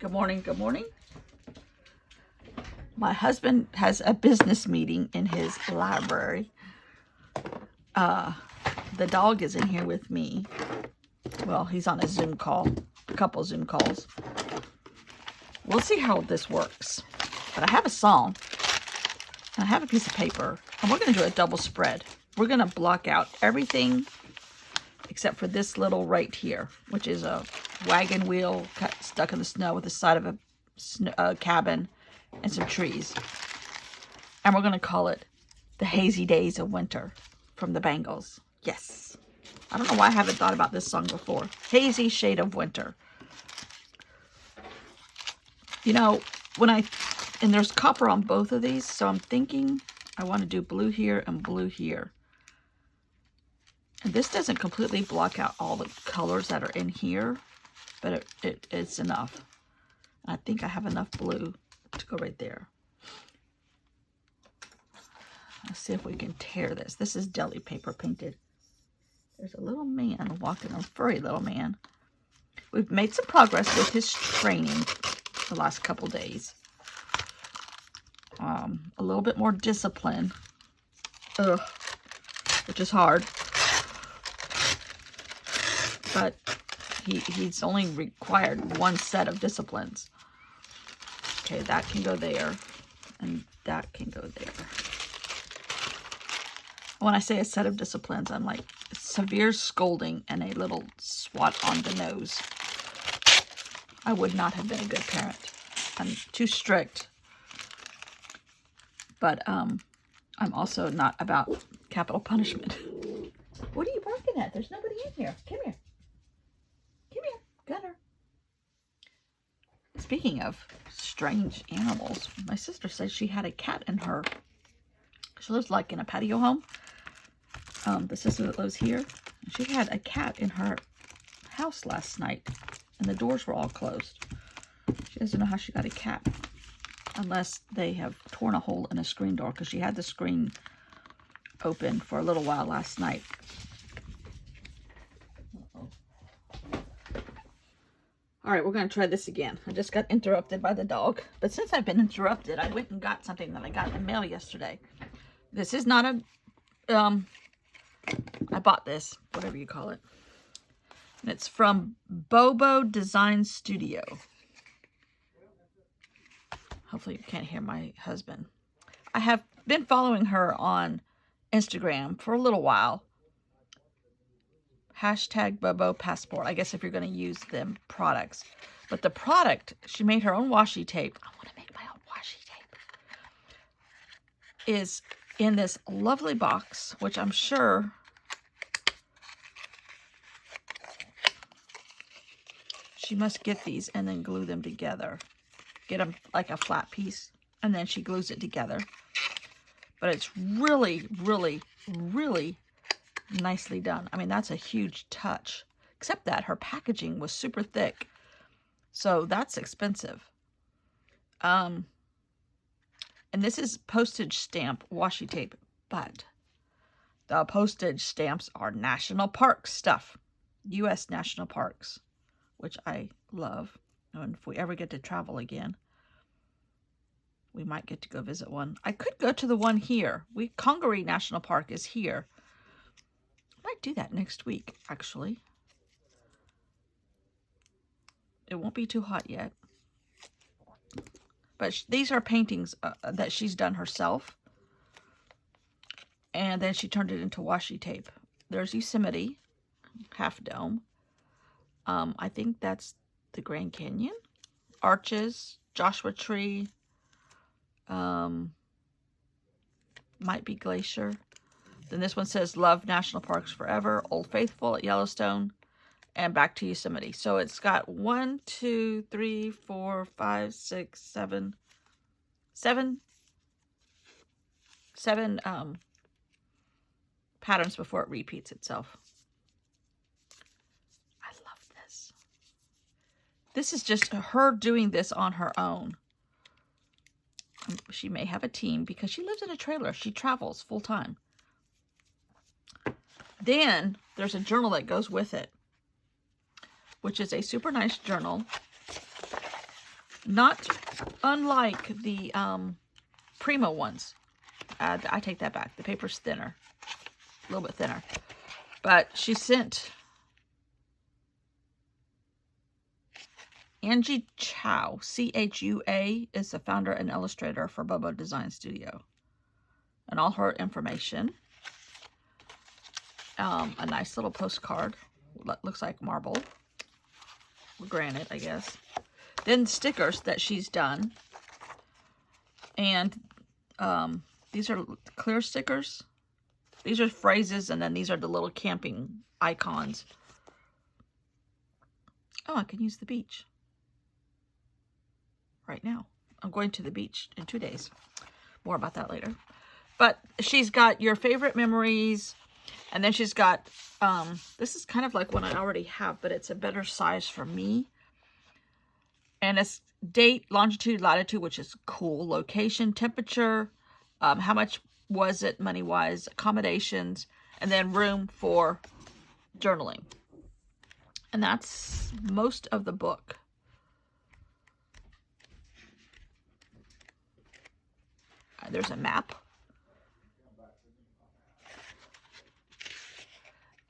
Good morning, good morning. My husband has a business meeting in his library. The dog is in here with me. Well, he's on a Zoom call, a couple Zoom calls. We'll see how this works. But I have a song, and I have a piece of paper, and we're going to do a double spread. We're going to block out everything except for this little right here, which is a wagon wheel stuck in the snow with the side of a cabin and some trees. And we're going to call it The Hazy Days of Winter from the Bangles. Yes. I don't know why I haven't thought about this song before. Hazy Shade of Winter. You know, and there's copper on both of these, so I'm thinking I want to do blue here and blue here. And this doesn't completely block out all the colors that are in here, but it's enough. I think I have enough blue to go right there. Let's see if we can tear this. This is deli paper painted. There's a little man walking, a furry little man. We've made some progress with his training the last couple days. A little bit more discipline, which is hard. But he's only required one set of disciplines. Okay, that can go there, and that can go there. When I say a set of disciplines, I'm like severe scolding and a little swat on the nose. I would not have been a good parent. I'm too strict. But I'm also not about capital punishment. What are you barking at? There's nobody in here. Come here. Come here, Gunner. Speaking of strange animals, my sister said she had a cat in her. She lives like in a patio home. The sister that lives here, she had a cat in her house last night, and the doors were all closed. She doesn't know how she got a cat, unless they have torn a hole in a screen door, because she had the screen open for a little while last night. All right, we're going to try this again. I just got interrupted by the dog. But since I've been interrupted, I went and got something that I got in the mail yesterday. This is not a, I bought this, whatever you call it. And it's from Bobo Design Studio. Hopefully you can't hear my husband. I have been following her on Instagram for a little while. Hashtag Bobo Passport. I guess if you're going to use them products. But the product, she made her own washi tape. I want to make my own washi tape. Is in this lovely box, which I'm sure she must get these and then glue them together. Get them like a flat piece, and then she glues it together. But it's really, really, really nicely done. I mean, that's a huge touch. Except that her packaging was super thick. So that's expensive. And this is postage stamp washi tape, but the postage stamps are national park stuff. U.S. national parks, which I love. And if we ever get to travel again, we might get to go visit one. I could go to the one here. Congaree National Park is here. I might do that next week, actually. It won't be too hot yet. But these are paintings that she's done herself. And then she turned it into washi tape. There's Yosemite, Half Dome. I think that's the Grand Canyon. Arches, Joshua Tree. Might be Glacier. Then this one says Love National Parks Forever, Old Faithful at Yellowstone, and back to Yosemite. So it's got 1, 2, 3, 4, 5, 6, 7 patterns before it repeats itself. I love this. This is just her doing this on her own. She may have a team because she lives in a trailer. She travels full time. Then there's a journal that goes with it, which is a super nice journal. Not unlike the Primo ones. I take that back. The paper's thinner. A little bit thinner. But she sent Angie Chua, C-H-U-A, is the founder and illustrator for Bobo Design Studio. And all her information. A nice little postcard. Looks like marble. Granite, I guess. Then stickers that she's done. And these are clear stickers. These are phrases, and then these are the little camping icons. Oh, I can use the beach right now. I'm going to the beach in 2 days. More about that later. But she's got your favorite memories, and then she's got, this is kind of like one I already have, but it's a better size for me. And it's date, longitude, latitude, which is cool, location, temperature, how much was it money-wise, accommodations, and then room for journaling. And that's most of the book. There's a map.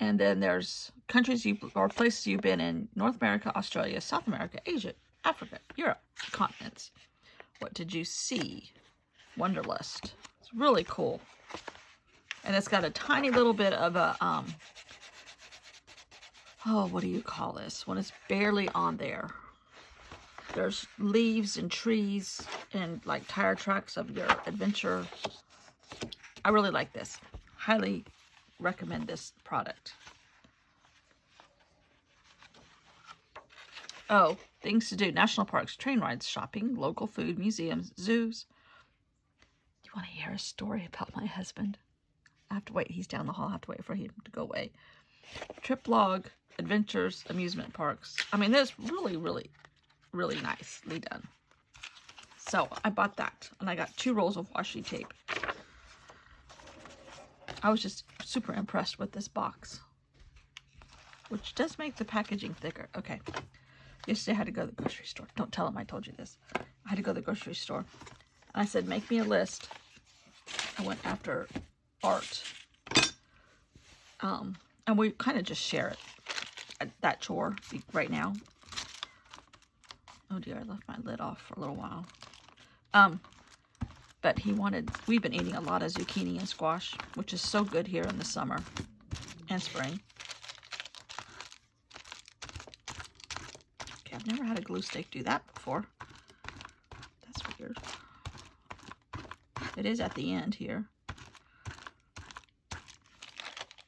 And then there's countries or places you've been in: North America, Australia, South America, Asia, Africa, Europe, continents. What did you see? Wanderlust. It's really cool. And it's got a tiny little bit of a, oh, what do you call this? When it's barely on there. There's leaves and trees and like tire tracks of your adventure. I really like this. Highly recommend this product. Oh, things to do: national parks, train rides, shopping, local food, museums, zoos. Do you want to hear a story about my husband? I have to wait. He's down the hall. I have to wait for him to go away. Trip log, adventures, amusement parks. I mean, that's really, really, really nicely done. So I bought that, and I got 2 rolls of washi tape. I was just super impressed with this box, which does make the packaging thicker. Okay. Yesterday I had to go to the grocery store. Don't tell him I told you this. I had to go to the grocery store. And I said, make me a list. I went after art. And we kind of just share it. That chore right now. Oh dear, I left my lid off for a little while. But we've been eating a lot of zucchini and squash, which is so good here in the summer and spring. Okay, I've never had a glue stick do that before. That's weird. It is at the end here.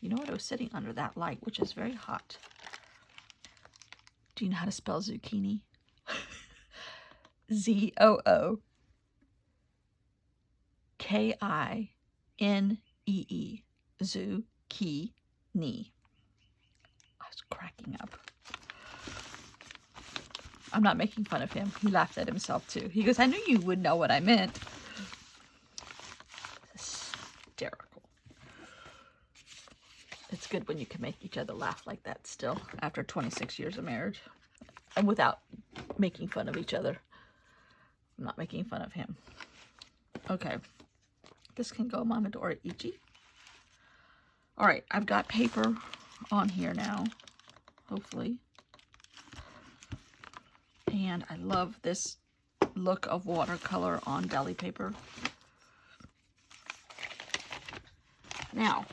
You know what? I was sitting under that light, which is very hot. Do you know how to spell zucchini? Z-O-O. K-I-N-E-E. Zucchini. I was cracking up. I'm not making fun of him. He laughed at himself too. He goes, I knew you would know what I meant. Hysterical. It's good when you can make each other laugh like that still after 26 years of marriage. And without making fun of each other. I'm not making fun of him. Okay. This can go Mama Dora Ichi. All right, I've got paper on here now, hopefully. And I love this look of watercolor on deli paper. Now,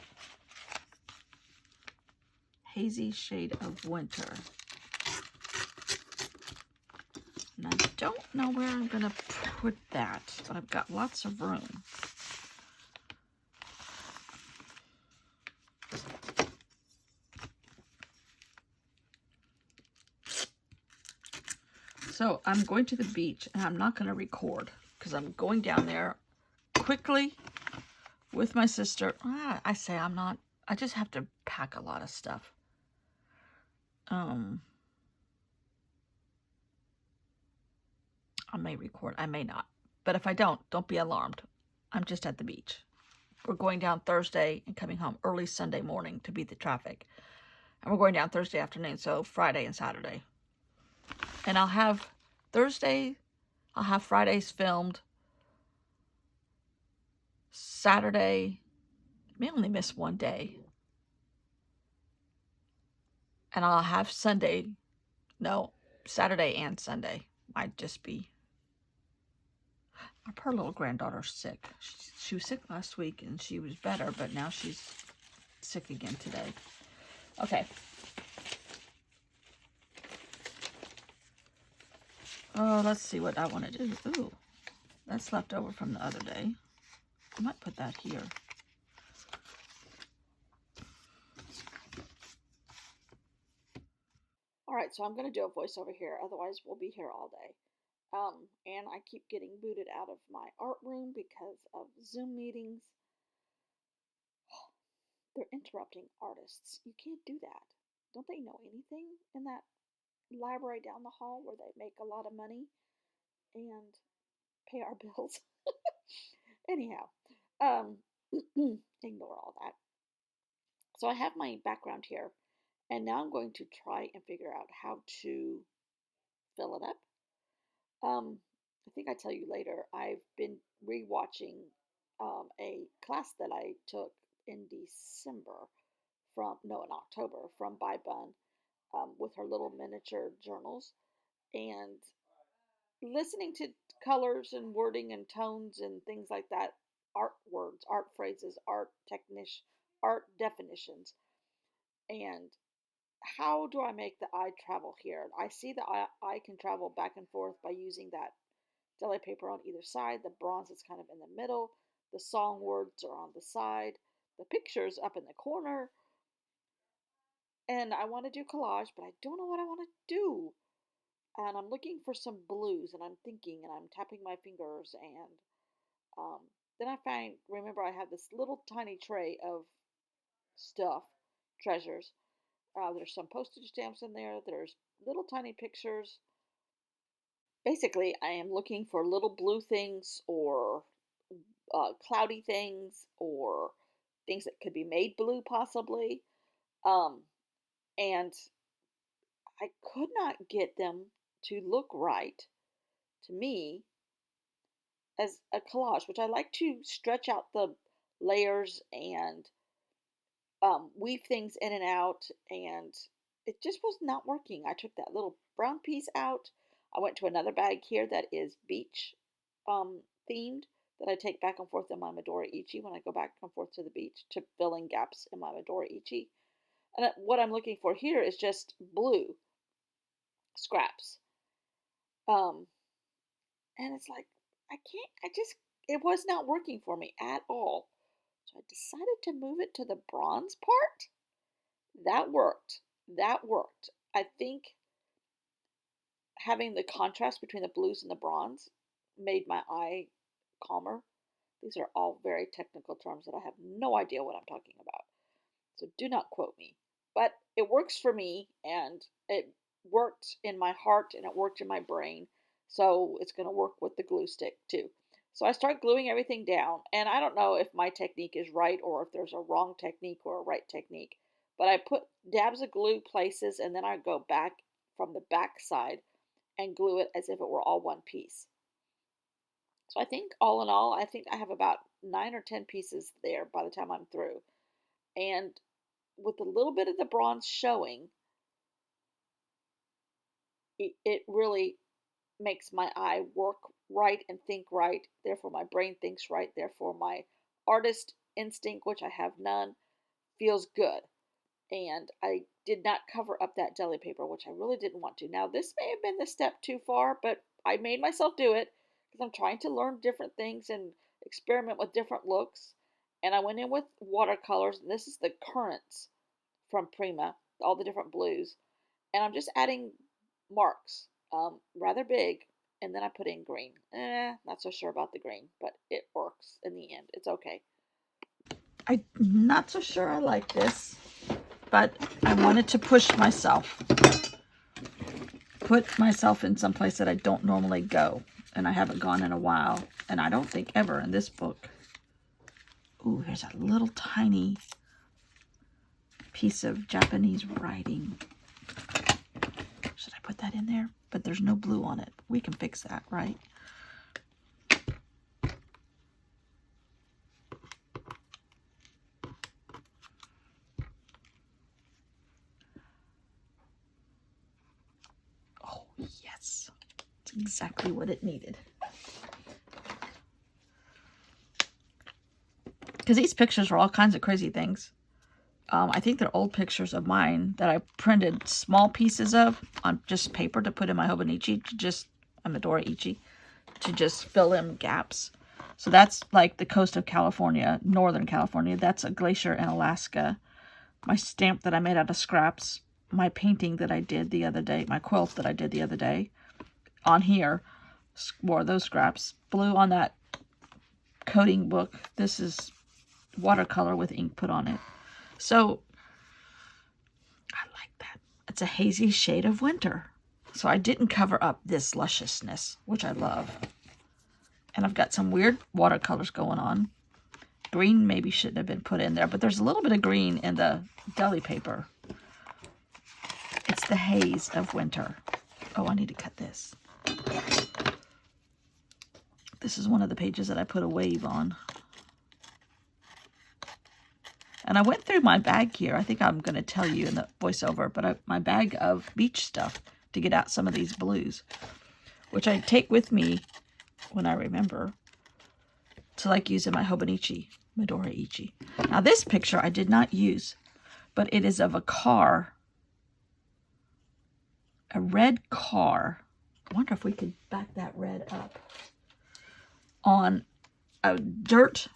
Hazy Shade of Winter. And I don't know where I'm going to put that, but I've got lots of room. So I'm going to the beach, and I'm not going to record because I'm going down there quickly with my sister. I say I'm not. I just have to pack a lot of stuff. I may record. I may not. But if I don't be alarmed. I'm just at the beach. We're going down Thursday and coming home early Sunday morning to beat the traffic. And we're going down Thursday afternoon, so Friday and Saturday. And I'll have Thursday, I'll have Fridays filmed. Saturday, may only miss one day. And I'll have Saturday and Sunday. Might just be. Our poor little granddaughter's sick. She was sick last week and she was better, but now she's sick again today. Okay. Oh, let's see what I want to do. Ooh, that's left over from the other day. I might put that here. All right, so I'm going to do a voiceover here. Otherwise, we'll be here all day. And I keep getting booted out of my art room because of Zoom meetings. They're interrupting artists. You can't do that. Don't they know anything in that library down the hall where they make a lot of money and pay our bills? Anyhow, ignore all that. So I have my background here, and now I'm going to try and figure out how to fill it up. I think I tell you later, I've been rewatching a class that I took in December in October from Bai Bun with her little miniature journals, and listening to colors and wording and tones and things like that, art words, art phrases, art definitions, and how do I make the eye travel here? I see the eye can travel back and forth by using that deli paper on either side. The bronze is kind of in the middle. The song words are on the side. The picture's up in the corner. And I want to do collage, but I don't know what I want to do. And I'm looking for some blues, and I'm thinking, and I'm tapping my fingers, and then remember I have this little tiny tray of stuff, treasures. There's some postage stamps in there. There's little tiny pictures. Basically, I am looking for little blue things or cloudy things or things that could be made blue possibly. And I could not get them to look right to me as a collage, which I like to stretch out the layers and weave things in and out, and it just was not working. I took that little brown piece out. I went to another bag here that is beach themed that I take back and forth in my Medora Ichi when I go back and forth to the beach to fill in gaps in my Medora Ichi. And what I'm looking for here is just blue scraps. Um, and it's like, it was not working for me at all. So I decided to move it to the bronze part. That worked. That worked. I think having the contrast between the blues and the bronze made my eye calmer. These are all very technical terms that I have no idea what I'm talking about. So do not quote me. But it works for me, and it worked in my heart and it worked in my brain. So it's going to work with the glue stick too. So I start gluing everything down, and I don't know if my technique is right or if there's a wrong technique or a right technique. But I put dabs of glue places, and then I go back from the back side and glue it as if it were all one piece. So I think all in all, I think I have about 9 or 10 pieces there by the time I'm through. And with a little bit of the bronze showing, it really makes my eye work right and think right. Therefore, my brain thinks right. Therefore, my artist instinct, which I have none, feels good. And I did not cover up that deli paper, which I really didn't want to. Now, this may have been the step too far, but I made myself do it because I'm trying to learn different things and experiment with different looks. And I went in with watercolors, and this is the Currents from Prima, all the different blues. And I'm just adding marks, rather big, and then I put in green. Not so sure about the green, but it works in the end. It's okay. I'm not so sure I like this, but I wanted to push myself. Put myself in some place that I don't normally go, and I haven't gone in a while, and I don't think ever in this book. Ooh, here's a little tiny piece of Japanese writing. Should I put that in there? But there's no blue on it. We can fix that, right? Yes, it's exactly what it needed. Because these pictures are all kinds of crazy things. I think they're old pictures of mine that I printed small pieces of on just paper to put in my Hobonichi, to just, I'm Medora Ichi, to just fill in gaps. So that's like the coast of California, Northern California. That's a glacier in Alaska. My stamp that I made out of scraps. My painting that I did the other day. My quilt that I did the other day. On here, wore those scraps. Blue on that coding book. This is watercolor with ink put on it. So, I like that. It's a hazy shade of winter. So I didn't cover up this lusciousness, which I love. And I've got some weird watercolors going on. Green maybe shouldn't have been put in there, but there's a little bit of green in the deli paper. It's the haze of winter. Oh, I need to cut this. This is one of the pages that I put a wave on. And I went through my bag here. I think I'm going to tell you in the voiceover, but my bag of beach stuff to get out some of these blues, which I take with me when I remember to like use in my Hobonichi, Medora Ichi. Now this picture I did not use, but it is of a car, a red car. I wonder if we could back that red up on a dirt.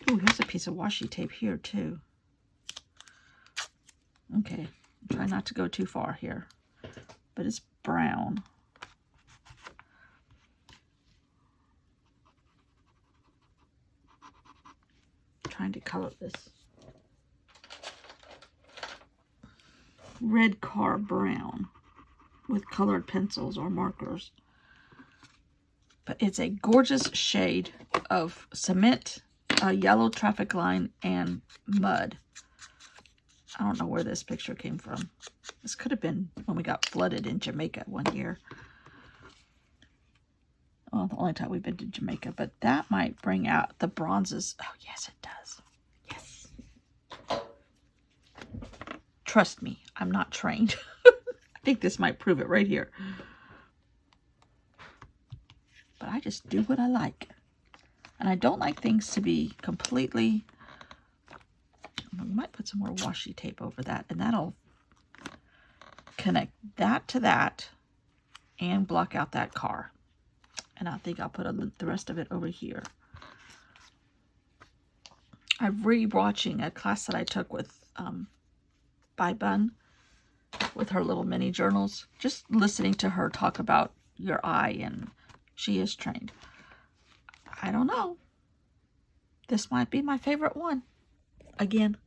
Oh, here's a piece of washi tape here too. Okay, try not to go too far here, but it's brown. Trying to color this red car brown with colored pencils or markers. But it's a gorgeous shade of cement, a yellow traffic line, and mud. I don't know where this picture came from. This could have been when we got flooded in Jamaica one year. Well, the only time we've been to Jamaica, but that might bring out the bronzes. Oh, yes, it does. Yes. Trust me, I'm not trained. I think this might prove it right here. But I just do what I like. And I don't like things to be completely... I might put some more washi tape over that, and that'll connect that to that and block out that car. And I think I'll put the rest of it over here. I'm re-watching a class that I took with Bai Bun, with her little mini journals. Just listening to her talk about your eye, and she is trained. I don't know. This might be my favorite one. Again.